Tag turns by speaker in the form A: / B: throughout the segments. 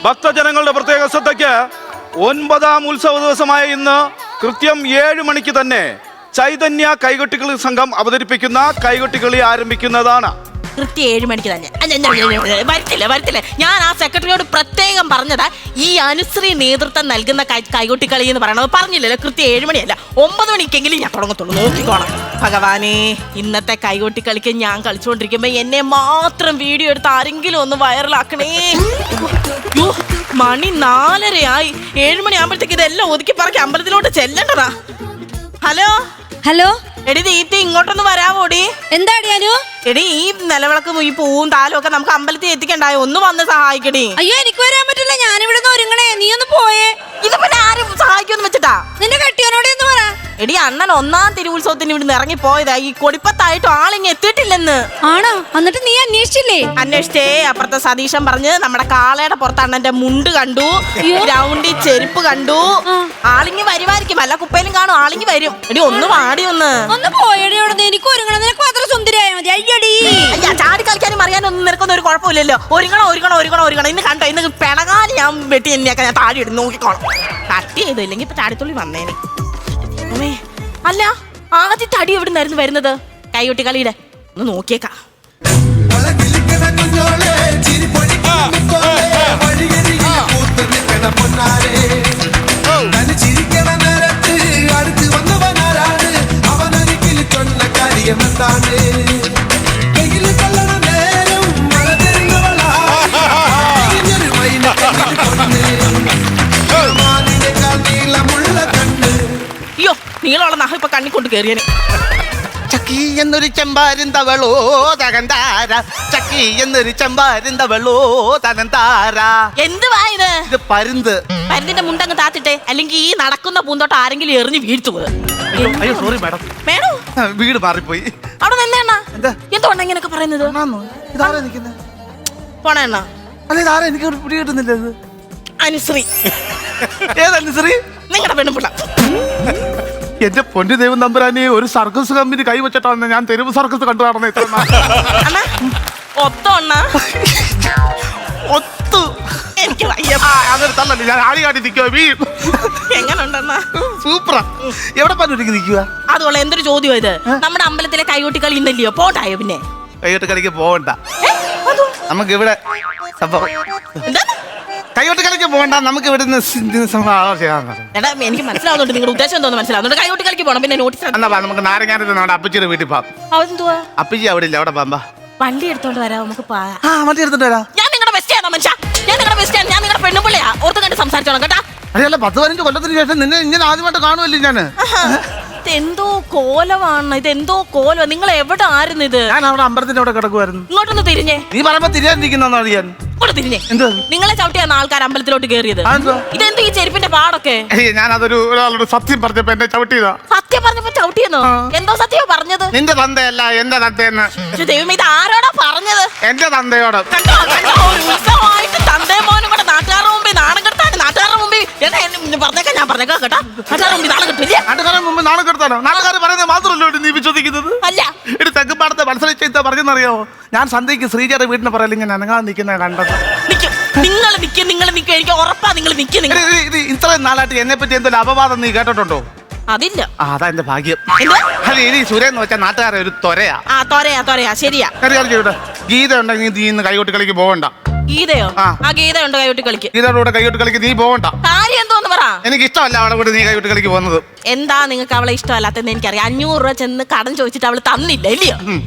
A: ഭക്തജനങ്ങളുടെ പ്രത്യേക ശ്രദ്ധയ്ക്ക് 9ാം ഉത്സവ ദിവസമായ ഇന്ന് കൃത്യം 7 മണിക്ക് തന്നെ ചൈതന്യ കൈകൊട്ടിക്കളി സംഘം അവതരിപ്പിക്കുന്ന കൈകൊട്ടിക്കളി ആരംഭിക്കുന്നതാണ്.
B: കൃത്യം 7 മണിക്ക് തന്നെ. വരത്തില്ല. ഞാൻ ആ സെക്രട്ടറിയോട് പ്രത്യേകം പറഞ്ഞതാ, ഈ അനുശ്രീ നേതൃത്വം നൽകുന്ന കൈകൊട്ടിക്കളി എന്ന് പറയണത് പറഞ്ഞില്ലല്ലോ. കൃത്യം 7 മണിയല്ല, 9 മണിക്കെങ്കിലും ഞാൻ തുടങ്ങത്തുള്ളൂ. നോക്കിക്കോണം ഭഗവാനെ. ഇന്നത്തെ കൈകൊട്ടിക്കളിക്ക് ഞാൻ കളിച്ചുകൊണ്ടിരിക്കുമ്പോ എന്നെ മാത്രം വീഡിയോ എടുത്ത് ആരെങ്കിലും ഒന്ന് വൈറലാക്കണേ. മണി 4:30 7 മണിയാകുമ്പോഴത്തേക്ക് ഇതെല്ലാം ഒതുക്കി പറക്കി അമ്പലത്തിലോട്ട് ചെല്ലണ്ടതാ. ഹലോ എടി ദീപ്തി, ഇങ്ങോട്ടൊന്ന് വരാവോടി.
C: എന്താടി അനു?
B: എടി ഈ നിലവിളക്കും ഈ പൂവും താലും ഒക്കെ നമുക്ക് അമ്പലത്തിൽ എത്തിക്കണ്ടായോ? ഒന്ന് വന്ന് സഹായിക്കടി.
C: അയ്യോ, എനിക്ക് വരാൻ പറ്റില്ല, ഞാനിവിടെ നിന്ന് ഒരുങ്ങണേ. നീ ഒന്ന് പോയേ.
B: ഇത് പിന്നെ ആരും സഹായിക്കുമെന്ന് വെച്ചിട്ടാ?
C: നിന്റെ കെട്ടിയോനോട് എന്ന് പറ.
B: എടി അണ്ണൻ 1ാം തിരുവുത്സവത്തിന് ഇവിടുന്ന് ഇറങ്ങി പോയതാ. ഈ കൊടിപ്പത്തായിട്ടും ആളിങ്ങ് എത്തിയിട്ടില്ലെന്ന്.
C: ആണോ? എന്നിട്ട് നീ അന്വേഷിച്ചില്ലേ?
B: അന്വേഷിച്ചേ. അപ്പുറത്തെ സതീശൻ പറഞ്ഞ് നമ്മുടെ കാളയുടെ പുറത്ത് അണ്ണന്റെ മുണ്ട് കണ്ടു, ഗ്രൗണ്ടിൽ ചെരുപ്പ് കണ്ടു. ആളിങ്ങി വരുമായിരിക്കും, വല്ല കുപ്പയിലും കാണും. ആളിങ്ങി വരും. എടി ഒന്ന് വാടി ഒന്ന്
C: പോയടി. എനിക്ക് ഒരുങ്ങണം. നിനക്ക് മാത്രം സുന്ദരിയായ മതി. അയ്യടി,
B: ചാടി കളിക്കാനും അറിയാനൊന്നും നിനക്കൊന്നും ഒരു കുഴപ്പമില്ലല്ലോ. ഒരുങ്ങണം. ഇന്ന് കണ്ടോ, ഇന്ന് പിണകാലി ഞാൻ വെട്ടി എന്നെയൊക്കെ ഞാൻ താടി ഇടും. നോക്കിക്കോണം. കട്ട് ചെയ്തു, ഇല്ലെങ്കിൽ ഇപ്പൊ താടിത്തുള്ളി വന്നേനെ. അല്ല, ആദ്യത്തെ അടി എവിടെ നിന്നായിരുന്നു വരുന്നത്? കൈകൊട്ടി കളിയുടെ ഒന്ന് നോക്കിയേക്കാം. അയ്യോ, നീളമുള്ള നഖം ഇപ്പൊ കണ്ണിക്കൊണ്ട് കേറിയനെ.
D: ചക്കി എന്നൊരു ചെമ്പാരുന്തവളോ തകന്താര, ചക്കി എന്നൊരു ചെമ്പാരുന്തവളോ തകന്താര.
B: എന്തുവാ ഇത്?
D: ഇത് പരുന്ത്.
B: പരുന്തിന്റെ മുണ്ടങ്ങ് താത്തിട്ടെ, അല്ലെങ്കിൽ ഈ നടക്കുന്ന പൂന്തോട്ടം ആരെങ്കിലും എറിഞ്ഞ് വീഴ്ത്തു പോയത്.
D: അയ്യോ സോറി മാഡം.
B: മേഡം
D: വീട് മാറിപ്പോയി.
B: അവിടെ നിന്നേണ്ണ.
D: എന്താ
B: എന്തുകൊണ്ടാ ഇങ്ങനൊക്കെ പറയുന്നത്?
D: ഇതാരാ നിൽക്കുന്നത്?
B: പോണേണ്ണ.
D: അല്ല, ഇതാരാ? എനിക്ക് പിടി കിട്ടുന്നില്ല. ഇത്
B: അനുശ്രീ.
D: ഏതനുശ്രീ?
B: നിങ്ങളുടെ പെണ്ണുപിള്ള.
D: എന്റെ പൊന്നു ദൈവം നമ്പുരാനെ, ഒരു സർക്കസ് കമ്പനി കൈവച്ചിട്ടാണ് ഞാൻ തെരുവ് സർക്കസ് കണ്ടു നടന്നത്. ഇത്ര ഒത്തു
B: എനിക്ക്
D: അതൊരു തള്ളല്ലേ, ഞാൻ ആടി കാട്ടി നിൽക്കുക.
B: എങ്ങനെയുണ്ടെണ്ണ?
D: സൂപ്പറാ. എവിടെ പറഞ്ഞിരിക്കും നിൽക്കുക?
B: അതുപോലെ എന്തൊരു ചോദ്യം ഇത്? നമ്മുടെ അമ്പലത്തിലെ കൈകൊട്ടി കളി ഇന്നല്ലയോ? പോണ്ടായോ? പിന്നെ
D: കൈകൊട്ടി കളിക്ക് പോകണ്ട. നമുക്ക് ഇവിടെ കൈകൊട്ടി കളിക്ക് പോകണ്ട. നമുക്ക് ഇവിടെ
B: എനിക്ക് മനസ്സിലാവുന്നുണ്ട് നിങ്ങളുടെ ഉദ്ദേശം എന്തോന്ന് മനസ്സിലാവുന്നുണ്ട്. കൈകൊട്ടി കളിക്ക് പോകണം. പിന്നെ നോട്ടീസ്
D: എന്നാ നമുക്ക് നാരങ്ങാനത്ത് നമ്മുടെ അപ്പച്ചിയുടെ വീട്ടിൽ പോകാം.
B: അതെന്തുവാ?
D: അപ്പച്ചി അവിടെ ഇല്ല, അവിടെ പാമ്പാ.
B: വണ്ടി എടുത്തോണ്ട് വരാം, നമുക്ക്
D: വണ്ടി എടുത്തോണ്ട് വരാം.
B: ഞാൻ നിങ്ങളുടെ ബെസ്റ്റാണോ മനുഷ്യ? ഞാൻ നിങ്ങളുടെ ബെസ്റ്റാണ്. ഞാൻ നിങ്ങളുടെ പെണ്ണുപിള്ളയാ. ഓർത്ത് കണ്ട് സംസാരിച്ചോളാം കേട്ടാ.
D: അറിയാലോ, 10-15 കൊല്ലത്തിന് ശേഷം നിന്നെ ഇങ്ങനെ ആദ്യമായിട്ട് കാണുമല്ലേ ഞാൻ.
B: ഇതെന്തോ കോലമാണ്, ഇതെന്തോ കോലം. നിങ്ങൾ എവിടെ ആയിരുന്നു ഇത്?
D: ഞാൻ അവിടെ അമ്പലത്തിന്റെ അവിടെ കിടക്കുമായിരുന്നു.
B: ഇങ്ങോട്ടൊന്ന് തിരിഞ്ഞേ.
D: നീ പറയുമ്പോ തിരിയാതിരിക്കുന്ന അറിയാൻ.
B: ഇങ്ങോട്ട് തിരിഞ്ഞേ. നിങ്ങളെ ചവിട്ടിയാണ് ആൾക്കാർ അമ്പലത്തിലോട്ട് കയറിയത്. ഇതെന്തോ ഈ ചെരുപ്പിന്റെ പാടൊക്കെ?
D: ഞാൻ അതൊരു ഒരാളോട് സത്യം പറഞ്ഞപ്പോ എന്നെ ചവിട്ടിയതാ.
B: സത്യം പറഞ്ഞപ്പോ ചവിട്ടിയെന്നോ? എന്തോ സത്യമോ പറഞ്ഞത്?
D: നിന്റെ തന്തയല്ല, എന്റെ തന്തയെന്ന്.
B: ദൈവം, ഇത് ആരോടാ പറഞ്ഞത്?
D: എന്റെ തന്തയോട്.
B: കണ്ടോ ഒരു ഉത്സവമായിട്ട് തന്തേ മോനും കൂടെ നാട്ടുകാരുടെ മുമ്പിൽ നാണം കെടുത്താണ്. നാട്ടുകാരുടെ മുമ്പിൽ പറഞ്ഞേക്കാം, ഞാൻ പറഞ്ഞേക്കാം കേട്ടാ. നാട്ടുകാരുടെ മുമ്പിൽ നാണം കെട്ടില്ലേ?
D: നാട്ടുകാരുടെ മുമ്പ് നാണം കെടുത്താനോ? നാട്ടുകാർ പറയുന്നത് മാത്രമല്ലോ നീ വിശ്വസിക്കുന്നത്.
B: അല്ല,
D: ഒരു തെക്കുംപാടത്തെ മത്സരിച്ച പറഞ്ഞെന്നറിയാവോ? ഞാൻ സന്ധ്യക്ക് ശ്രീജയുടെ വീട്ടിന് പറയല ഇങ്ങനെ അനങ്ങാതെ നിൽക്കുന്ന കണ്ടത്.
B: നിങ്ങൾ നിൽക്കുക. എനിക്ക് ഉറപ്പാ നിങ്ങൾ നിൽക്കുക.
D: ഇത്രയും നാളായിട്ട് എന്നെ പറ്റി എന്തെങ്കിലും അപവാദം നീ കേട്ടിട്ടുണ്ടോ?
B: അതില്ല.
D: അതാ എന്റെ ഭാഗ്യം. അല്ല, ഇനി സുരേന്ന് വെച്ചാൽ നാട്ടുകാരെ ഒരു തൊരയാ.
B: തൊരയാ ശരിയാ.
D: ഗീത ഉണ്ടെങ്കിൽ നീ ഇന്ന് കൈകൊട്ടി കളിക്ക് പോകണ്ട.
B: ഗീതയോ? ആ ഗീത ഉണ്ട് കൈകൊട്ടി കളിക്ക്.
D: ഗീതയുടെ കൂടെ കൈകൊട്ടി കളിക്ക് നീ പോകണ്ട.
B: കാര്യം എന്തോന്ന് പറ.
D: എനിക്ക് ഇഷ്ടമല്ല അവളെ കൂടെ നീ കൈകൊട്ടി കളിക്ക് പോകുന്നത്.
B: എന്താ നിങ്ങൾക്ക് അവളെ ഇഷ്ടമല്ലാത്തെന്ന് എനിക്കറിയാം. 500 രൂപ ചെന്ന് കടം ചോദിച്ചിട്ട് അവള് തന്നില്ല, ഇല്ലയോ?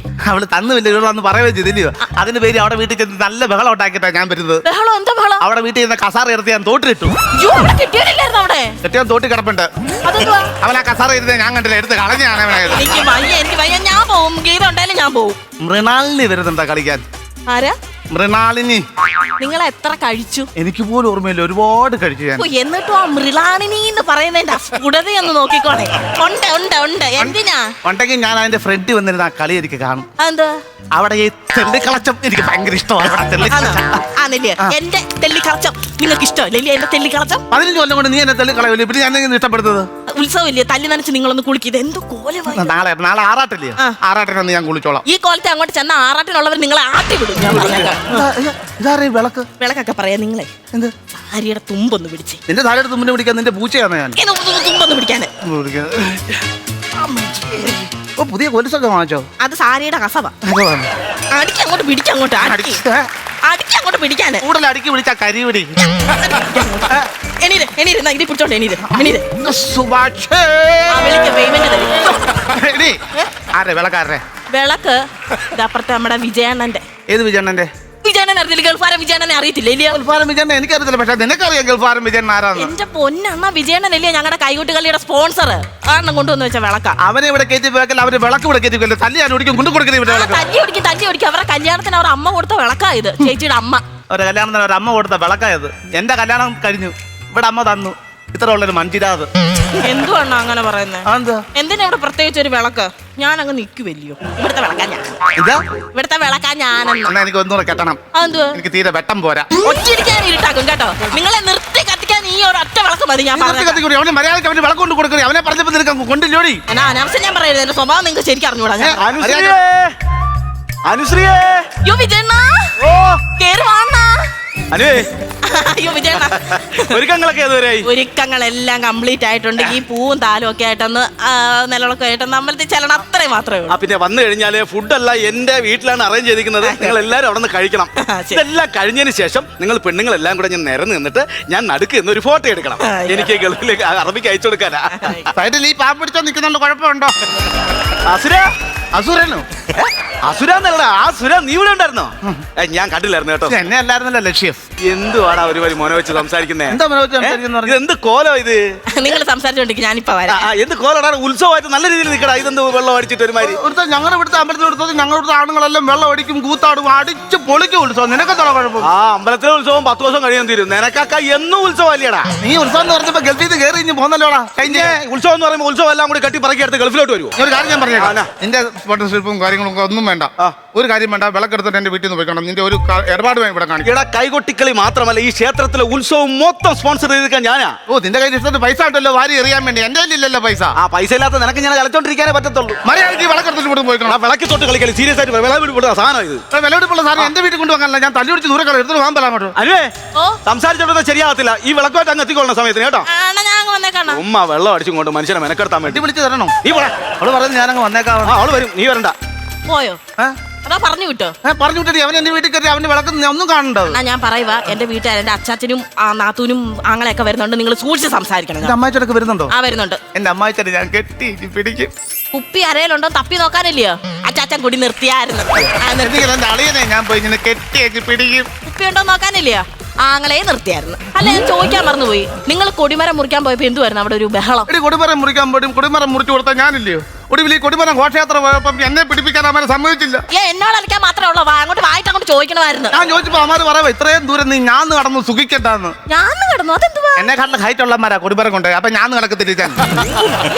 D: അവള് തന്നുമില്ല, ഇവളന്ന് പറയുകയും ചെയ്തില്ലയോ? അതിന് പേര് അവിടെ വീട്ടിൽ ചെന്ന് നല്ല ബഹളം ഉണ്ടാക്കിയിട്ടാ ഞാൻ വരുന്നത്.
B: ബഹളം? എന്താ ബഹളം?
D: അവിടെ വീട്ടിൽ നിന്ന് കസാറ എടുത്ത് ഞാൻ തോട്ടിലിട്ടു.
B: കിട്ടിയില്ലായിരുന്നു അവിടെ?
D: കെട്ടിയാൻ തോട്ടി കിടപ്പുണ്ട്. അവൻ ആ കസാറ ഇരുന്ന് ഞാൻ കണ്ടില്ല, എടുത്ത് കളഞ്ഞാണ്.
B: എനിക്ക് വയ്യ, ഞാൻ പോവും. ഗീത ഉണ്ടായാലും ഞാൻ പോവും.
D: മൃണാളിനി വരുന്നുണ്ടാ കളിക്കാൻ.
B: ആരാ?
D: മൃണാളിനി.
B: നിങ്ങൾ എത്ര കഴിച്ചു?
D: എനിക്ക് പോലും ഓർമ്മയില്ല, ഒരുപാട് കഴിച്ചു ഞാൻ.
B: എന്നിട്ടും ആ മൃണാളിനി എന്ന് പറയുന്നതിന്റെ സ്ഫുടതയൊന്ന് നോക്കിക്കോണേ. ഉണ്ട്. എന്തിനാ?
D: ഉണ്ടെങ്കിൽ ഞാൻ അതിന്റെ ഫ്രണ്ട് വന്നിരുന്ന ആ കളി എനിക്ക് കാണും.
B: എന്താ?
D: അവിടെ ഈ തെള്ളിക്കളച്ചം എനിക്ക് ഭയങ്കര ഇഷ്ടമാണ്.
B: എന്റെ തെള്ളിക്കളച്ചം നിങ്ങൾക്ക് ഇഷ്ടമല്ലേ? എന്റെ തെള്ളിക്കളച്ചം
D: 15 കൊല്ലം കൊണ്ട് നീ എന്നെ തെള്ളിക്കളയല്ലേ, പിന്നെ ഞാൻ എങ്ങനെ ഇഷ്ടപ്പെടുന്നത്?
B: ഉത്സവമില്ലേ, തല്ലി നനച്ച് നിങ്ങളൊന്ന് കുളിക്കുക. എന്തോ കോലം.
D: നാളെ ആറാട്ടില്ലേ? ആറാട്ടിനൊന്ന് ഞാൻ കുളിച്ചോളാം.
B: ഈ കോലത്തെ അങ്ങോട്ട് ചെന്ന ആറാട്ടിനുള്ളവർ നിങ്ങളെ ആട്ടി വിടും. ഞാൻ പറഞ്ഞേക്കാം.
D: ഇതാരേ വിളക്ക്?
B: വിളക്കൊക്കെ പറയാ നിങ്ങളെ
D: എന്ത്?
B: സാരിയുടെ തുമ്പൊന്ന് പിടിച്ച്
D: നിന്റെ താഴെ തുമ്പിനെ പിടിക്കാൻ നിന്റെ പൂച്ചയാണ് ഞാൻ.
B: തുമ്പൊന്ന് പിടിക്കാന്.
D: ഓ, പുതിയ കൊലുസൊക്കെ വാങ്ങിച്ചോ?
B: അത് സാരിയുടെ കസവ. അടിക്കങ്ങോട്ട് പിടിക്കങ്ങോട്ട് അടിക്കങ്ങോട്ട് പിടിക്കാന്.
D: കൂടുതൽ അടുക്കി പിടിച്ചാ കരി പിടി.
B: എണീര് ഇനി പിടിച്ചോണ്ട് എണീര്.
D: സുഭാഷേ.
B: വിളിക്ക് പേയ്മെന്റ് തരും.
D: ആരെ വിളക്കാരേ?
B: വിളക്ക് ഇതപ്പുറത്തെ നമ്മുടെ വിജയണ്ണന്റെ.
D: ഏത് വിജയണ്ണന്റെ?
B: വിജയണ്ണനെ അറിയില്ല, ഗൾഫാരൻ വിജയണ്ണനെ അറിയത്തില്ല ഇല്ലയോ?
D: ഗൾഫാരൻ വിജയണ്ണ എനിക്കറിയത്തില്ല, പക്ഷെ നിനക്കറിയാം ഗൾഫാരൻ വിജയണ്ണ ആരാന്ന്.
B: എന്റെ പൊന്നണ്ണ വിജയണ്ണനല്ലേ ഞങ്ങളുടെ കൈകൊട്ടി കളിയുടെ സ്പോൺസർ. കാരണം കൊണ്ടുവന്ന് വെച്ച വിളക്ക.
D: അവനെ ഇവിടെ കയറ്റി വെക്കല്ല, അവര് വിളക്ക് ഇവിടെ കയറ്റി വെക്കല്ലോ. തല്ലി ഞാൻ ഒടിക്കും, കൊണ്ടു കൊടുക്കരുത് ഇവിടെ വിളക്ക്.
B: തല്ലി ഓടിക്കും. അവരുടെ കല്യാണത്തിന് അവർ അമ്മ കൊടുത്ത വിളക്കാ ഇത്. ചേച്ചിയുടെ അമ്മ.
D: അവരുടെ കല്യാണത്തിന് ഒരു അമ്മ കൊടുത്ത വിളക്കായത്. എന്റെ കല്യാണം കഴിഞ്ഞു, ഇവിടെ അമ്മ തന്നു. ഇത്ര ഉള്ളൊരു മഞ്ചിരാത്.
B: എന്തുവാണ് അങ്ങനെ പറയുന്നത്?
D: എന്താ
B: എന്തിനാ ഇവിടെ പ്രത്യേകിച്ച് ഒരു വിളക്ക്? ഞാൻ അങ്ങ് നിൽക്കുവല്ലയോ. ഇവിടുത്തെ വിളക്കാ ഞാൻ.
D: ഇതാ
B: ഇവിടുത്തെ വിളക്കാ ഞാനെന്ന്.
D: എന്നാ എനിക്ക് ഒന്നുകൂടെ കെട്ടണം.
B: അതെന്തുവാ?
D: എനിക്ക് തീരെ വെട്ടം പോരാ.
B: ഒറ്റിരിക്കാൻ ഇരുട്ടാക്കും കേട്ടോ. നിങ്ങളെ നിർത്തി കത്തിക്കാൻ ഈ ഒരു ഒറ്റ വിളക്ക് മതി. ഞാൻ പറഞ്ഞു
D: അവന് മര്യാദയ്ക്ക് അവന് വിളക്ക് കൊണ്ട് കൊടുക്കണേ. അവനെ പറഞ്ഞപ്പോ നിനക്ക് കൊണ്ടില്ലോടി.
B: എന്നാ അനാവശ്യം ഞാൻ പറയരുത്. എന്റെ സ്വഭാവം നിങ്ങൾക്ക് ശരിക്കും അറിഞ്ഞൂടാ.
A: അനുശ്രീയേ,
B: അയ്യോ വിജയണ്ണ,
A: ഓ
B: കേറി വാണ്ണ.
A: അനുവേ,
B: അയ്യോ വിജയണ്ണ,
A: ഒരുക്കങ്ങളൊക്കെ ഏതുവരെയായി?
B: ഒരുക്കങ്ങളെല്ലാം കംപ്ലീറ്റ് ആയിട്ടുണ്ട്. ഈ പൂവും താലും ഒക്കെ ആയിട്ടൊന്ന് നിലവിളൊക്കെ ആയിട്ടൊന്ന് അമ്പലത്തിൽ ചെല്ലണം, അത്രേ മാത്രമേ ഉള്ളൂ.
A: പിന്നെ വന്നു കഴിഞ്ഞാല് ഫുഡല്ല എന്റെ വീട്ടിലാണ് അറേഞ്ച് ചെയ്തിരിക്കുന്നത്. നിങ്ങൾ എല്ലാവരും അവിടെ നിന്ന് കഴിക്കണം.
B: ശരി.
A: ഇതെല്ലാം കഴിഞ്ഞതിന് ശേഷം നിങ്ങൾ പെണ്ണുങ്ങളെല്ലാം കൂടെ ഞാൻ നിരന്ന് നിന്നിട്ട് ഞാൻ നടുക്ക് നിന്ന് ഒരു ഫോട്ടോ എടുക്കണം. എനിക്ക് ഗൾഫിലേക്ക് അറബിക്ക് അയച്ചു കൊടുക്കാനാ.
D: സൈഡിൽ ഈ പാമ്പ് പിടിച്ചോ നിൽക്കുന്നുണ്ട്, കുഴപ്പമുണ്ടോ?
A: അസുര,
D: അസുരനോ?
A: അസുരന്നല്ല, ആ സുര നീ ഇവിടെ ഉണ്ടായിരുന്നോ? ഞാൻ കണ്ടില്ലായിരുന്നു കേട്ടോ.
D: എന്നെ അല്ലായിരുന്നല്ലോ ലക്ഷ്യം.
A: എന്തുവാടാ ഒരു വരി മോനെ വെച്ച് സംസാരിക്കുന്നേ?
D: എന്താ മനോജ് സംസാരിക്കുന്നു?
A: ഇത് എന്ത് കോലോ ഇത്?
B: നിങ്ങൾ സംസാരിച്ചോണ്ടിരിക്കും, ഞാനിപ്പോ വരാം.
A: എന്ത് കോലോടാ? ഉത്സവമായിട്ട് നല്ല രീതിയിൽ നിൽക്കടാ. ഇതെന്ത് വെള്ളം അടിച്ചിട്ട് ഒരുമാതിരി?
D: ഞങ്ങളുടെ ഇവിടുത്തെ അമ്പലത്തിൽ എടുത്തത് ഞങ്ങളുടെ ആണുങ്ങളെല്ലാം വെള്ളം അടിക്കും, കൂത്താടും, അടിച്ച് പൊളിക്കും ഉത്സവം. നിനക്കെന്താ കുഴപ്പം?
A: ആ അമ്പലത്തിലെ ഉത്സവം 10 ദിവസം കഴിയാൻ തീരും. നിനക്കൊക്കെ എന്നും ഉത്സവം അല്ലേടാ?
D: നീ ഉത്സവം എന്ന് പറഞ്ഞപ്പോ ഗൾഫിൽ നിന്ന് കയറി ഇനി പോന്നല്ലോടാ.
A: കഴിഞ്ഞ ഉത്സവം എന്ന് പറയുമ്പോൾ ഉത്സവം എല്ലാം കൂടി കട്ടി പറക്കി എടുത്ത് ഗൾഫിലോട്ട് വരുമോ?
D: ഒരു കാര്യം ഞാൻ പറഞ്ഞേക്കാം. നിന്റെ ഫോട്ടോഷൂട്ടും കാര്യങ്ങളും ഒന്നും വേണ്ട. ഒരു കാര്യം വേണ്ട, വിളക്കെടുത്തിട്ട് എന്റെ വീട്ടിൽ നിന്ന് പോയിക്കണം. നിന്റെ ഒരു ഇടപാട് ഇവിടെ കാണിക്കും.
A: ഇവിടെ കൈകൊട്ടിക്കളി മാത്രമല്ല, ഈ ക്ഷേത്രത്തിലെ ഉത്സവം മൊത്തം സ്പോൺസർ ചെയ്തിരിക്കാൻ ഞാനാ.
D: ഓ, നിന്റെ കയ്യിൽ ഇഷ്ടത്തിന് പൈസ ഉണ്ടല്ലോ, വാരി എറിയാൻ വേണ്ടി. എന്റെ കയ്യിലില്ലല്ലോ പൈസ.
A: ആ പൈസ ഇല്ലാത്ത നിനക്ക് ഞാൻ കളിച്ചോണ്ടിരിക്കാനേ പറ്റത്തുള്ളൂ.
D: മര്യാദയ്ക്ക് വിളക്കെടുത്തിട്ട് ഇവിടെ പോയിക്കണം.
A: ആ വിളക്കി തൊട്ട് കളിക്കല് സീരിയസ് ആയിട്ട് വിളവിടുന്ന സാധനം ഇത്.
D: വിലപിടിപ്പുള്ള സാധനം എന്റെ വീട്ടിൽ കൊണ്ടുപോകാനല്ല, ഞാൻ തല്ലി പിടിച്ച് ദൂരെ കളി എടുത്തിട്ട് പോകാൻ പറ്റാൻ പറ്റും.
A: അനുവേ,
B: ഓ
A: സംസാരിച്ചോണ്ടൊന്നും ശരിയാകത്തില്ല. ഈ വിളക്കുമായിട്ട് അങ്ങ് എത്തിക്കൊള്ളുന്ന സമയത്തിന് കേട്ടോ.
B: ഞാൻ അങ്ങ് വന്നേക്കാണോ?
A: ഉമ്മ വെള്ളം അടിച്ചും കൊണ്ട് മനുഷ്യനെ മെനക്കെടുത്താൻ വേണ്ടി
D: വിളിച്ച് തരണോ?
A: നീ പോടാ.
D: അവള് പറയുന്നത് ഞാനങ്ങ് വന്നേക്കാം.
A: അവള് വരും, നീ വരണ്ട.
B: പോയോ? അതാ പറഞ്ഞു വിട്ടോ?
D: പറഞ്ഞു വിട്ടിട്ട് അവൻ എന്റെ വീട്ടിൽ കയറി അവന്റെ വിളക്ക് ഒന്നും കാണണ്ടോ?
B: ഞാൻ പറയുക, എന്റെ വീട്ടുകാർ എന്റെ അച്ചാച്ചനും നാത്തൂനും ആങ്ങളെയൊക്കെ വരുന്നുണ്ട്. നിങ്ങൾ സൂക്ഷിച്ച് സംസാരിക്കണം.
D: എന്റെ അമ്മായിച്ചൊക്കെ വരുന്നുണ്ടോ?
B: ആ വരുന്നുണ്ട്.
D: എന്റെ അമ്മായിച്ചനെ ഞാൻ കെട്ടി പിടിക്കും.
B: കുപ്പി അരയിലുണ്ടോ തപ്പി നോക്കാനില്ലയോ? അച്ചാച്ചൻ കുടി നിർത്തിയായിരുന്നു.
D: എന്റെ അളിയനെ ഞാൻ പോയി ഇങ്ങനെ കെട്ടി പിടിക്കും.
B: കുപ്പി ഉണ്ടോ നോക്കാനില്ലയോ? ആങ്ങളെ നിർത്തിയായിരുന്നു. അല്ല, ഞാൻ ചോദിക്കാൻ മറന്നുപോയി. നിങ്ങൾ കൊടിമരം മുറിക്കാൻ പോയപ്പോ എന്തുവായിരുന്നു അവിടെ ഒരു ബഹളം?
D: എടി, കൊടിമരം മുറിക്കാൻ പോയിട്ടും കൊടിമരം മുറിച്ചു കൊടുത്താൽ ഞാനില്ലയോ? ഒടുവിൽ ഈ കൊടിമരം ഘോഷയാത്ര പോയപ്പം എന്നെ പിടിപ്പിക്കാൻ അവരെ സമ്മതിച്ചില്ല.
B: എന്നോട് അലക്കാൻ മാത്രമേ ഉള്ളൂ. അങ്ങോട്ട് വായിട്ട് അങ്ങോട്ട് ചോദിക്കണമായിരുന്നു.
D: ഞാൻ ചോദിച്ചപ്പോ അമാര് പറയാ ഇത്രയും ദൂരം നീ ഞാൻ കടന്നു സുഖിക്കട്ടാന്ന്.
B: ഞാൻ കിടന്നു. അതെന്തുവാ?
D: എന്നെ കണ്ട ഹൈറ്റ് ഉള്ളമാരാ കൊടിമരം കൊണ്ടുപോയി. അപ്പൊ ഞാൻ കിടക്കത്തില്ല.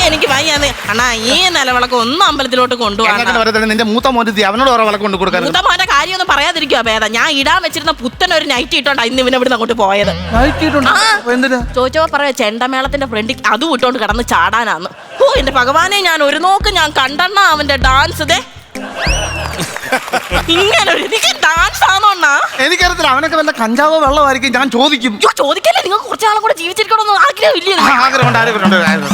B: എനിക്ക് വയ്യാന്ന്. അണ്ണാ, ഈ നിലവിളക്ക് ഒന്നും അമ്പലത്തിലോട്ട് കൊണ്ടുപോകാൻ.
D: നിന്റെ മൂത്ത മോനെത്തി അവനോട് ഓരോ വിളക്ക് കൊണ്ട് കൊടുക്കാൻ.
B: മൂത്ത മോന്റെ കാര്യമൊന്നും പറയാതിരിക്കുക ഭേദം. ഞാൻ ഇടാൻ വെച്ചിരുന്ന പുത്തൻ ഒരു നൈറ്റ് ഇട്ടോണ്ടാ ഇന്ന് ഇവനെ ഇവിടുന്ന് അങ്ങോട്ട് പോയത്.
D: എന്തിനാ
B: ചോദിച്ചപ്പോ പറയാ ചെണ്ടമേളത്തിന്റെ ഫ്രണ്ടിൽ അതും ഇട്ടോണ്ട് കിടന്ന് ചാടാനാന്ന്. ഓ എന്റെ ഭഗവാനെ, ഞാൻ ഒരു നോക്ക് ഞാൻ കണ്ടെണ്ണ അവന്റെ ഡാൻസ്. ഇങ്ങനൊരു ഡാൻസ് ആണോണ്ണാ?
D: എനിക്കറിയത്തില്ല. അവനൊക്കെ വല്ല കഞ്ചാവോ വെള്ളമായിരിക്കും. ഞാൻ ചോദിക്കും.
B: ചോദിക്കല്ലേ, നിങ്ങൾ കുറച്ചാളും കൂടെ ജീവിച്ചിരിക്കണമെന്ന് ആഗ്രഹം ഇല്ലേ?
D: ആഗ്രഹമുണ്ട്.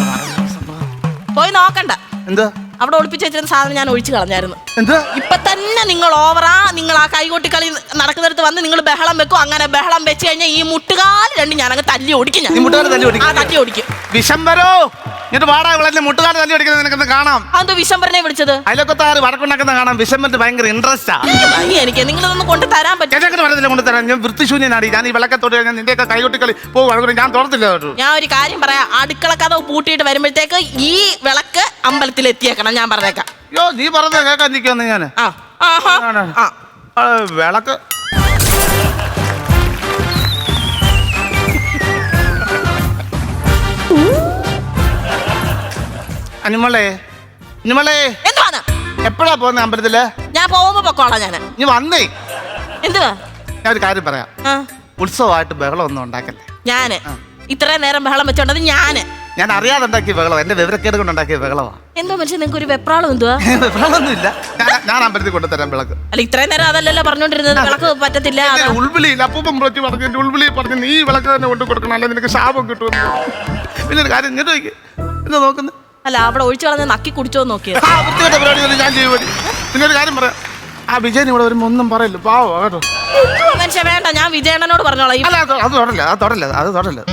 B: പോയി നോക്കണ്ട.
D: എന്താ
B: അവിടെ ഒളിപ്പിച്ച് വെച്ചിരുന്ന സാധനം ഞാൻ ഒഴിച്ചു കളഞ്ഞായിരുന്നു.
D: എന്താ
B: ഇപ്പൊ തന്നെ നിങ്ങൾ ഓവറാ. നിങ്ങൾ ആ കൈകൊട്ടി കളി നടക്കുന്നിടത്ത് വന്ന് നിങ്ങൾ ബഹളം വെക്കും. അങ്ങനെ ബഹളം വെച്ച് കഴിഞ്ഞാൽ ഈ മുട്ടുകാല് രണ്ടും ഞാനങ്ങ് തല്ലി ഓടിക്കും. ഞാൻ തല്ലി ഓടിക്കും.
D: വിശംബരോ, എന്നിട്ട് വാടാ വിളഞ്ഞ മുട്ടുകാല് തല്ലി ഓടിക്കുന്നത് നിനക്കൊന്ന് കാണാം.
B: അതെന്തോ വിശംബരനെ വിളിച്ചത്?
D: അതിലൊക്കെ വടക്കുണ്ടാക്കുന്ന കാണാം. വിശംബരന് ഭയങ്കര ഇൻട്രസ്റ്റാ.
B: എനിക്ക് നിങ്ങളൊന്നും കൊണ്ട് തരാൻ പറ്റും?
D: ചേച്ചങ്ങനെ പറഞ്ഞില്ല കൊണ്ടുതരാൻ. ഞാൻ വൃത്തിശൂന്യനാടി. ഞാൻ ഈ വിളക്കത്തോട് ഞാൻ നിന്റെയൊക്കെ കൈകൊട്ടിക്കളി പോകും. ഞാൻ തുറത്തില്ല കേട്ടോ.
B: ഞാൻ ഒരു കാര്യം പറയാം. അടുക്കള കഥ പൂട്ടിയിട്ട് വരുമ്പോഴത്തേക്ക് ഈ വിളക്ക് അമ്പലത്തിൽ എത്തിയേക്കണം. ഞാൻ പറഞ്ഞേക്കാം.
D: യോ, നീ പറഞ്ഞ കേൾക്കാൻ നിൽക്കുവന്ന് ഞാൻ. വിളക്ക് അനിമളെ,
B: എന്തുവാണ്?
D: എപ്പോഴാ പോകുന്ന അമ്പലത്തില്?
B: ഞാൻ പോകുമ്പോ പൊക്കോളാം. ഞാൻ
D: നീ വന്നേ.
B: എന്തുവാ?
D: ഞാൻ ഒരു കാര്യം പറയാം. ഉത്സവമായിട്ട് ബഹളം ഒന്നും ഉണ്ടാക്കല്ലേ.
B: ഞാന് ഇത്രയും നേരം ബഹളം വെച്ചോണ്ടത്
D: ഞാൻ അറിയാതെ ഉണ്ടാക്കിയ ബഹളം. എന്റെ വിവരക്കേട് കൊണ്ട് ഉണ്ടാക്കിയ ബഹളമാ.
B: എന്തോ മനുഷ്യൻ നിങ്ങൾക്ക് ഒരു വെപ്രാളം എന്തുവാ?
D: വെപ്രാളൊന്നും ഇല്ല. ഞാൻ അമ്പലത്തിൽ കൊണ്ടുതരാം വിളക്ക്.
B: അല്ല ഇത്രയും നേരം അതല്ലല്ലോ പറഞ്ഞോണ്ടിരുന്നത്, വിളക്ക് പറ്റത്തില്ല.
D: ഉൾവിളിയിൽ അപ്പൂപ്പൻ വിളിച്ച് പറഞ്ഞു, എന്റെ ഉൾവിളി പറഞ്ഞു നീ വിളക്ക് തന്നെ കൊണ്ടു കൊടുക്കണം, അല്ല നിനക്ക് ശാപം കിട്ടുമെന്ന്. പിന്നെ ഒരു കാര്യം ഇങ്ങോട്ട് നോക്കി എന്താ നോക്കുന്നത്?
B: അല്ല അവിടെ ഒഴിച്ചു കളഞ്ഞ നക്കി കുടിച്ചോ നോക്കിയത്.
D: വൃത്തികെട്ട പരിപാടി ഞാൻ ചെയ്യുമതി. പിന്നെ ഒരു കാര്യം പറയാം, ആ വിജയൻ ഇവിടെ വരുമ്പോ ഒന്നും പറയല്ലോ, പാവോ കേട്ടോ.
B: മനുഷ്യ വേണ്ട, ഞാൻ വിജയണ്ണനോട് പറഞ്ഞോളാം.
D: അല്ല അത് തൊടല്ല,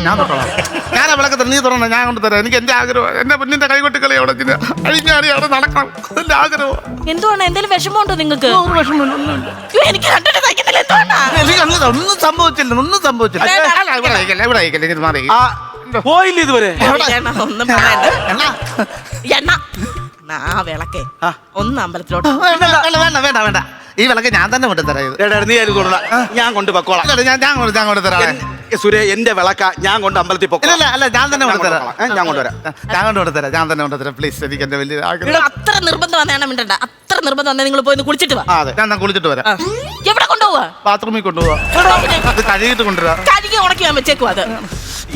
D: ഞാൻ തൊട്ടോളാം. ഞാൻ വിളക്ക് നീ തുറന്ന ഞാൻ കൊണ്ടുതരാം. എനിക്ക് എന്റെ ആഗ്രഹം, എന്റെ പെണ്ണിന്റെ കൈകൊട്ടിക്കളി അവിടെ അഴിഞ്ഞാടി അവിടെ നടക്കണം, എന്റെ ആഗ്രഹം.
B: എന്തുവാണ്, എന്തെങ്കിലും വിഷമമുണ്ടോ നിങ്ങൾക്ക്? എനിക്ക് കണ്ടിട്ട് സഹിക്കുന്നില്ല.
D: ഒന്നും സംഭവിച്ചില്ല. ഇവിടെ അയക്കല്ലേ മാറി
A: പോയില്ല ഇതുവരെ.
B: ഒന്നും പറയണ്ട. എണ്ണ ആ വിളക്കേ ഒന്ന് അമ്പലത്തിലോട്ട്.
D: വേണ്ട ഈ വിളക്ക് ഞാൻ തന്നെ കൊണ്ടുതരാം.
A: നീ ഞാൻ കൊണ്ട് പൊക്കോളാം.
D: ഞാൻ കൊണ്ടുതരാം
A: സുരേ, എന്റെ വിളക്ക ഞാൻ കൊണ്ട് അമ്പലത്തിൽ പൊക്കോളാം.
D: അല്ല ഞാൻ തന്നെ കൊണ്ടുതരാം.
A: ഞാൻ കൊണ്ടുവരാം.
D: ഞാൻ തന്നെ കൊണ്ടുതരാം പ്ലീസ്. എനിക്ക് എന്റെ വലിയ ആഗ്രഹം.
B: അത്ര നിർബന്ധം വന്നേണം മിണ്ടണ്ട. അത്ര നിർബന്ധം വന്നാൽ നിങ്ങൾ പോയി കുളിച്ചിട്ട് വാ.
D: അതെ ഞാൻ കുളിച്ചിട്ട് വരാം.
B: എവിടെ കൊണ്ടുപോവാ?
D: ബാത്റൂമിൽ കൊണ്ടുപോവാ. അത് കഴുകിയിട്ട് കൊണ്ടുവരാം.
B: കഴുകി ഉണക്കി ഞാൻ വെച്ചേക്കും. അത്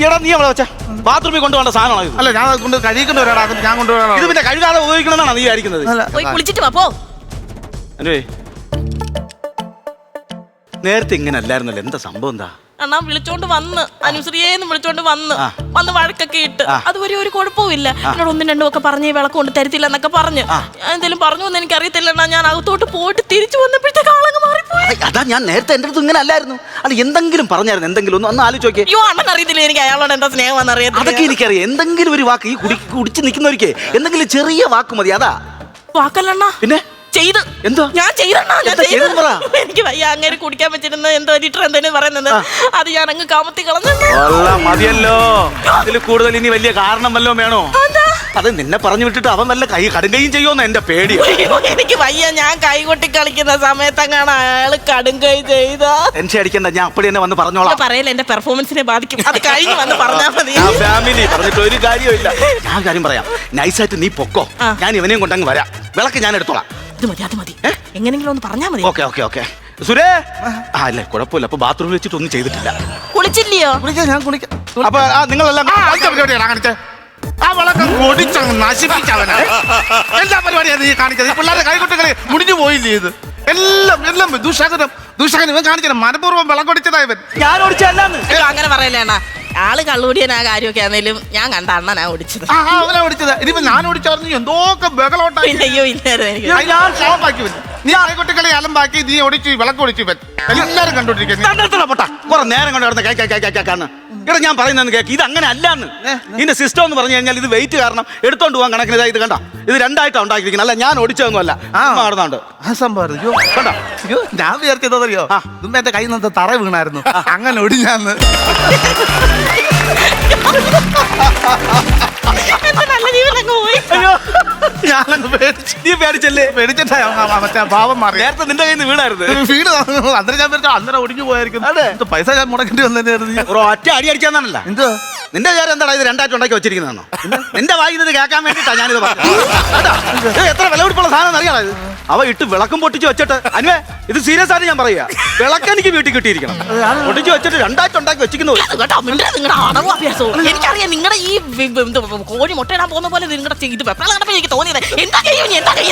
A: എടാ നീ അവിടെ വെച്ച ബാത്റൂമിൽ കൊണ്ടുപോകേണ്ട സാധനമാണ് ഇത്.
D: അല്ല ഞാൻ കൊണ്ട് കഴുകിക്കൊണ്ട് വരാടാ. ഞാൻ കൊണ്ടുവരാം.
A: ഇത് പിന്നെ കഴുകാതെ ഉപയോഗിക്കണമെന്നാണ് നീ വിചാരിക്കുന്നത്?
B: പോയി കുളിച്ചിട്ട് വാ പോ.
A: നേരത്തെ ഇങ്ങനെ അല്ലായിരുന്നല്ലോ, എന്താ സംഭവം? എന്താ
B: അണ്ണാ വിളിച്ചോണ്ട് വന്ന് അനുശ്രീയെന്ന് വിളിച്ചോണ്ട് വന്ന് വഴക്കൊക്കെ ഇട്ട് അതുവരെ ഒരു കുഴപ്പമില്ല. എന്നോട് ഒന്നും രണ്ടും ഒക്കെ പറഞ്ഞ് വിളക്ക് കൊണ്ട് തരത്തില്ല എന്നൊക്കെ പറഞ്ഞ് എന്തെങ്കിലും പറഞ്ഞു എന്ന് എനിക്ക് അറിയത്തില്ല. ഞാൻ അകത്തോട്ട് പോയിട്ട് തിരിച്ചു വന്നപ്പോഴത്തേക്ക് ആളങ്ങ് മാറിപ്പോയി.
A: അതാ ഞാൻ നേരത്തെ എന്റെ അടുത്ത് ഇങ്ങനെ അല്ലായിരുന്നു. അല്ല എന്തെങ്കിലും പറഞ്ഞായിരുന്നു, എന്തെങ്കിലും ഒന്ന് ആലോചിച്ചോക്കെ.
B: അയ്യോ അണ്ണൻ അറിയത്തില്ല എനിക്ക് അയാളോട് എന്താ സ്നേഹം അറിയാം.
A: അതൊക്കെ എനിക്കറിയാം. എന്തെങ്കിലും ഒരു വാക്ക് ഈ കുടിച്ച് നിൽക്കുന്നവർക്ക് എന്തെങ്കിലും ചെറിയ വാക്ക് മതി. അതാ
B: വാക്കല്ലണ്ണ
A: പിന്നെ
B: ചെയ്ത്
A: എന്തോ
B: ഞാൻ ചെയ്തണ്ണാ. എനിക്ക് വയ്യ അങ്ങനെ കുടിക്കാൻ പറ്റുന്ന എന്തോ ലിറ്റർ എന്തെങ്കിലും പറയുന്നത് അത് ഞാൻ അങ്ങ് കാമത്തി കളഞ്ഞു.
A: മതിയല്ലോ, അതിൽ കൂടുതൽ ഇനി വലിയ കാരണം വല്ലോ വേണോ? അത് നിന്നെ പറഞ്ഞു വിട്ടിട്ട് അവൻ വല്ല കടുങ്കയും ചെയ്യുമെന്ന് എന്റെ പേടി.
B: എനിക്ക് വയ്യ, ഞാൻ കൈകൊട്ടി കളിക്കുന്ന സമയത്തങ്ങാണ് അയാള് കടുങ്കൈ ചെയ്ത.
A: ടെൻഷൻ അടിക്കണ്ട, ഞാൻ അപ്പടി തന്നെ വന്ന് പറഞ്ഞോളാം.
B: പറയല എന്റെ പെർഫോമൻസിനെ ബാധിക്കും. അത് കഴിഞ്ഞ് വന്ന് പറഞ്ഞാൽ മതി.
A: ഫാമിലി പറഞ്ഞിട്ട് ഒരു കാര്യമില്ല. ഞാൻ കാര്യം പറയാം, നൈസായിട്ട് നീ പൊക്കോ, ഞാൻ ഇവനെയും കൊണ്ടങ്ങ് വരാം. വിളക്ക് ഞാൻ എടുത്തോളാം.
B: അത് മതി എങ്ങനെങ്കിലും ഒന്ന് പറഞ്ഞാൽ മതി.
A: ഓക്കെ സുരേ. അല്ലേ കുഴപ്പമില്ല. അപ്പൊ ബാത്റൂമിൽ വെച്ചിട്ട് ഒന്നും ചെയ്തിട്ടില്ല.
B: കുളിച്ചില്ലയോ?
D: ഞാൻ കുളിക്കാം.
A: അപ്പൊ നിങ്ങളെല്ലാം
D: കാണിച്ചേ ആ വിളക്ക് ഒടിച്ചങ്ങ് നശിപ്പിച്ചവനാ. എല്ലാ പരിപാടിയാണ് നീ കാണിച്ചത്. പിള്ളേരുടെ കൈകൊട്ടുകളി മുടിഞ്ഞു പോയില്ലേ? ഇത് എല്ലാം ദുഷകനം ഇവൻ കാണിച്ചത്. മനഃപൂർവ്വം വിളക്കൊടിച്ചതായവൻ.
A: ഞാൻ ഓടിച്ചല്ലാന്ന്
B: അങ്ങനെ പറയല്ലേ അണ്ണാ. ആള് കള്ളുകൂടിയൻ ആ കാര്യമൊക്കെ ആണെങ്കിലും ഞാൻ കണ്ട അണ്ണനാ ഓടിച്ചത്.
D: അവനാ ഓടിച്ചത്. ഇനിയിപ്പോ ഞാൻ ഓടിച്ചറിഞ്ഞു എന്തൊക്കെ ബഹളോട്ടായി.
B: അയ്യോ ഇല്ലായിരുന്നു.
D: നീ കൈകൊട്ടുകളി അലമ്പാക്കി നീ ഒടിച്ചു വിളക്ക് ഒടിച്ചു. ഇവൻ എല്ലാരും കണ്ടോണ്ടിരിക്കുന്നു.
A: പൊട്ടാ കുറെ നേരം കൊണ്ട് കിടന്ന് ഇവിടെ ഞാൻ പറയുന്നത് കേക്ക്. ഇത് അങ്ങനെ അല്ലാന്ന്. ഇതിന്റെ സിസ്റ്റം എന്ന് പറഞ്ഞു കഴിഞ്ഞാൽ ഇത് വെയിറ്റ് കാരണം എടുത്തോണ്ട് പോകാൻ കണക്കിന് ഇത് കണ്ട. ഇത് രണ്ടായിട്ടാണ് ഉണ്ടാക്കിയിരിക്കുന്നത്. അല്ല ഞാൻ ഓടിച്ചതൊന്നും അല്ല. നടന്നുണ്ട്
D: ആ സംഭവം കണ്ടോ. ഞാൻ വിചാരിച്ചതറിയോ, ഇതുമ്പോ എന്റെ കയ്യിൽ നിന്ന് തറ വീണായിരുന്നു. അങ്ങനെ ഒടിഞ്ഞാന്ന്.
A: നീ പേടിച്ചല്ലേ?
D: പേടിച്ചിട്ടാ മറ്റേ ഭാവം മാറി.
A: നേരത്തെ നിന്റെ കയ്യിൽ നിന്ന് വീണായിരുന്നു.
D: വീട് അന്നേരം ഞാൻ പേടിച്ചു അന്നേരം ഒടിഞ്ഞു പോയായിരിക്കും. പൈസ ഞാൻ മുടക്കേണ്ടി വന്നേനായിരുന്നു.
A: ഒറ്റ അടി അടിക്കാന്നല്ല.
D: എന്തോ
A: നിന്റെ വിചാരം എന്താടാ ഇത് രണ്ടായിട്ട് ഉണ്ടാക്കി വെച്ചിരിക്കുന്നതാണോ? നിന്റെ വായിന്നത് കേൾക്കാൻ വേണ്ടിട്ടാ ഞാനിത് പറഞ്ഞത്. എത്ര വിലപിടിപ്പുള്ള സാധനം അറിയാം. ഇത് അവ ഇട്ട് വിളക്കും പൊട്ടിച്ച് വെച്ചിട്ട് അനുവേ ഇത് സീരിയസ് ആയിട്ട് ഞാൻ പറയാ. വിളക്ക് എനിക്ക് വീട്ടിൽ കിട്ടിയിരിക്കണം. പൊട്ടിച്ച് വെച്ചിട്ട് രണ്ടായിട്ട് ഉണ്ടാക്കി വെച്ചിരിക്കുന്നു.
B: എനിക്കറിയാം നിങ്ങളുടെ ഈ കോഴി മുട്ടയിടാൻ പോകുന്ന പോലെ നിങ്ങളുടെ ഇത് വെപ്രാളം കണ്ടപ്പോൾ എനിക്ക് തോന്നിയത് എന്താ ചെയ്യും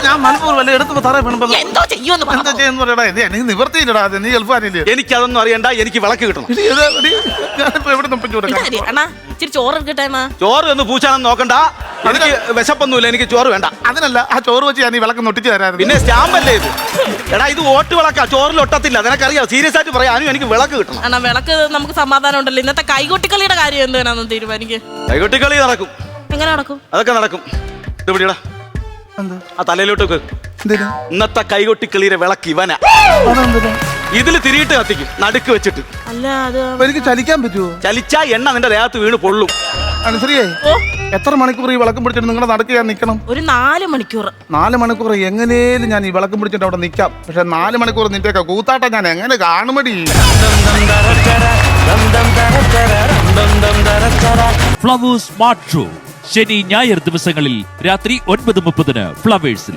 D: ഞാൻ മനഃപൂർവ്വം എടുത്ത് തറ വീണുമ്പോ
B: എന്തോ ചെയ്യുമെന്ന്
D: നിവർത്തിയില്ലടാ. നീ എളുപ്പമാനില്ലേ?
A: എനിക്കതൊന്നും അറിയണ്ട. എനിക്ക് വിളക്ക് കിട്ടണം.
D: ഞാനിപ്പോ എവിടെ നിപ്പിച്ചു
B: അണ്ണാ ഇച്ചിരി ചോറ് കിട്ടെ.
A: ചോറ് ഒന്ന് പൂച്ചാണെന്ന് നോക്കണ്ട. എനിക്ക് വിശപ്പൊന്നുമില്ല. എനിക്ക് ചോറ് വേണ്ട.
D: അതിനല്ല ആ ചോറ് വെച്ച് ഞാൻ ഈ വിളക്ക് നൊട്ടിച്ച് തരാറ്.
A: പിന്നെ സ്റ്റാമ്പല്ലേ ഇത്? എടാ ഇത് ഓട്ട് വിളക്കാ, ചോറിൽ ഒട്ടത്തില്ല. നിനക്കറിയാം. സീരിയസ് ആയിട്ട് പറയാനും എനിക്ക് വിളക്ക് കിട്ടണം.
B: അണ്ണാ വിളക്ക് നമുക്ക് സമാധാനം ഉണ്ടല്ലോ. ഇന്നത്തെ കൈകൊട്ടിക്കളിയുടെ കാര്യം എന്താണെന്ന് തീരുമാനിക്കും.
A: കൈകൊട്ടിക്കളി നടക്കും.
B: എങ്ങനെ നടക്കും?
A: അതൊക്കെ നടക്കും. ഇത് പിടിയടാ. ആ തലയിലോട്ട് ഇന്നത്തെ കൈകൊട്ടിക്കളിയുടെ വിളക്ക് ഇവനാ. ഇതിൽ തിരിയിട്ട് കത്തിക്കും നടുക്ക് വെച്ചിട്ട്.
B: അല്ല അത്
D: എനിക്ക് ചലിക്കാൻ പറ്റുമോ?
A: ചലിച്ചാ എണ്ണ നിന്റെ ദേഹത്ത് വീണ് പൊള്ളും.
D: അനുസരിയേ എത്ര മണിക്കൂർ ഈ വിളക്കം പിടിച്ചിട്ട് നിങ്ങളുടെ നടക്ക് ഞാൻ നിൽക്കണം?
B: ഒരു 4 മണിക്കൂർ.
D: 4 മണിക്കൂർ എങ്ങനെയും ഞാൻ ഈ വിളക്കം പിടിച്ചിട്ട് അവിടെ നിൽക്കാം. പക്ഷെ 4 മണിക്കൂർ നിന്റെയൊക്കെ കൂത്താട്ടം ഞാൻ എങ്ങനെ കാണുമടി?
E: ഫ്ലവേഴ്സ് സ്മാർട്ട് ഷോ ശനി ഞായർ ദിവസങ്ങളിൽ രാത്രി 9:30 ഫ്ലവേഴ്സിൽ.